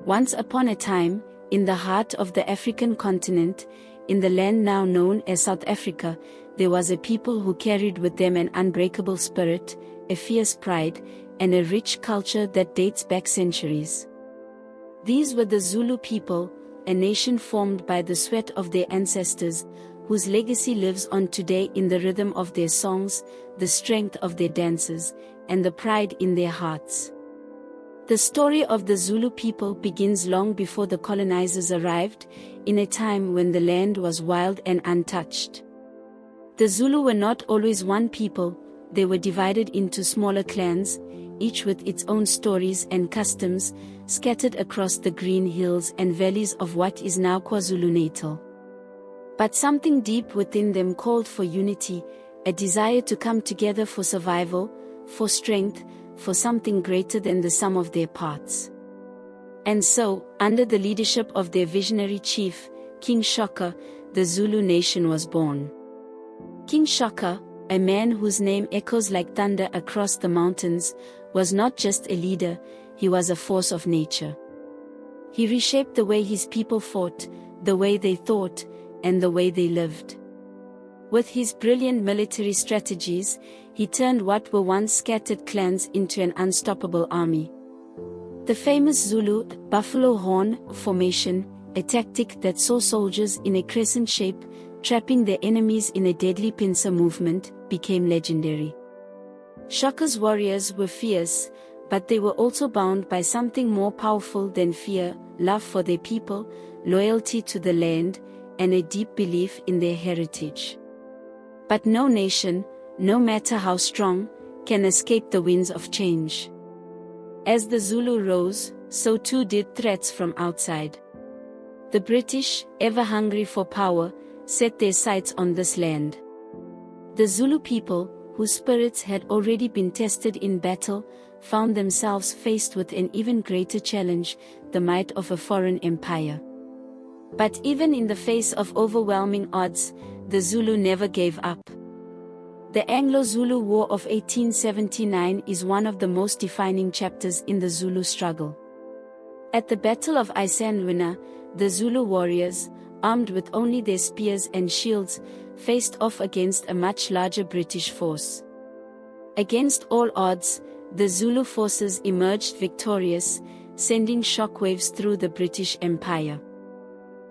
Once upon a time, in the heart of the African continent, in the land now known as South Africa, there was a people who carried with them an unbreakable spirit, a fierce pride, and a rich culture that dates back centuries. These were the Zulu people, a nation formed by the sweat of their ancestors, whose legacy lives on today in the rhythm of their songs, the strength of their dances, and the pride in their hearts. The story of the Zulu people begins long before the colonizers arrived, in a time when the land was wild and untouched. The Zulu were not always one people, they were divided into smaller clans, each with its own stories and customs, scattered across the green hills and valleys of what is now KwaZulu-Natal. But something deep within them called for unity, a desire to come together for survival, for strength, for something greater than the sum of their parts. And so, under the leadership of their visionary chief, King Shaka, the Zulu nation was born. King Shaka, a man whose name echoes like thunder across the mountains, was not just a leader, he was a force of nature. He reshaped the way his people fought, the way they thought, and the way they lived. With his brilliant military strategies, he turned what were once scattered clans into an unstoppable army. The famous Zulu buffalo horn formation, a tactic that saw soldiers in a crescent shape, trapping their enemies in a deadly pincer movement, became legendary. Shaka's warriors were fierce, but they were also bound by something more powerful than fear, love for their people, loyalty to the land, and a deep belief in their heritage. But no nation, no matter how strong, can escape the winds of change. As the Zulu rose, so too did threats from outside. The British, ever hungry for power, set their sights on this land. The Zulu people, whose spirits had already been tested in battle, found themselves faced with an even greater challenge, the might of a foreign empire. But even in the face of overwhelming odds, the Zulu never gave up. The Anglo-Zulu War of 1879 is one of the most defining chapters in the Zulu struggle. At the Battle of Isandlwana, the Zulu warriors, armed with only their spears and shields, faced off against a much larger British force. Against all odds, the Zulu forces emerged victorious, sending shockwaves through the British Empire.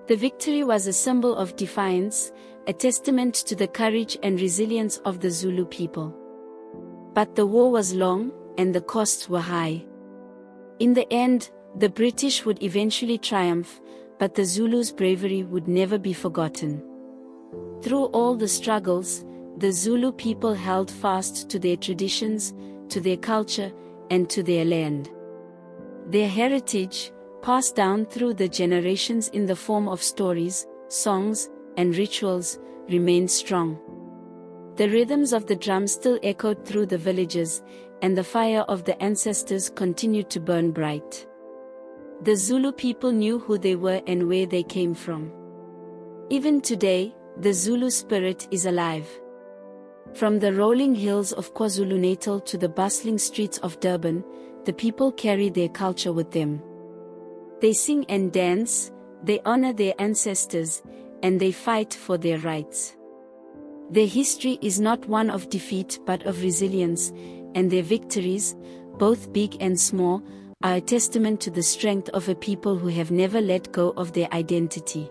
The victory was a symbol of defiance, a testament to the courage and resilience of the Zulu people. But the war was long, and the costs were high. In the end, the British would eventually triumph, but the Zulus' bravery would never be forgotten. Through all the struggles, the Zulu people held fast to their traditions, to their culture, and to their land. Their heritage, passed down through the generations in the form of stories, songs, and rituals, remained strong. The rhythms of the drum still echoed through the villages, and the fire of the ancestors continued to burn bright. The Zulu people knew who they were and where they came from. Even today, the Zulu spirit is alive. From the rolling hills of KwaZulu-Natal to the bustling streets of Durban, the people carry their culture with them. They sing and dance, they honor their ancestors, and they fight for their rights. Their history is not one of defeat but of resilience, and their victories, both big and small, are a testament to the strength of a people who have never let go of their identity.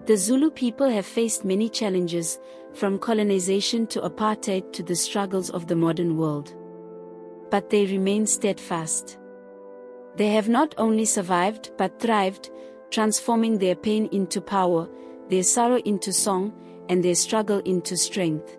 The Zulu people have faced many challenges, from colonization to apartheid to the struggles of the modern world. But they remain steadfast. They have not only survived but thrived, transforming their pain into power, their sorrow into song, and their struggle into strength.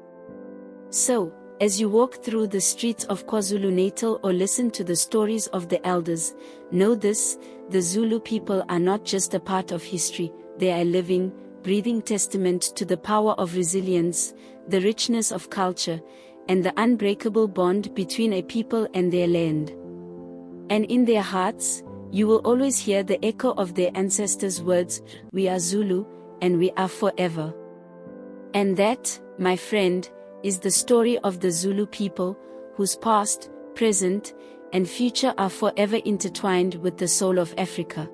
So, as you walk through the streets of KwaZulu-Natal or listen to the stories of the elders, know this: the Zulu people are not just a part of history, they are a living, breathing testament to the power of resilience, the richness of culture, and the unbreakable bond between a people and their land. And in their hearts, you will always hear the echo of their ancestors' words, "We are Zulu, and we are forever." And that, my friend, is the story of the Zulu people, whose past, present, and future are forever intertwined with the soul of Africa.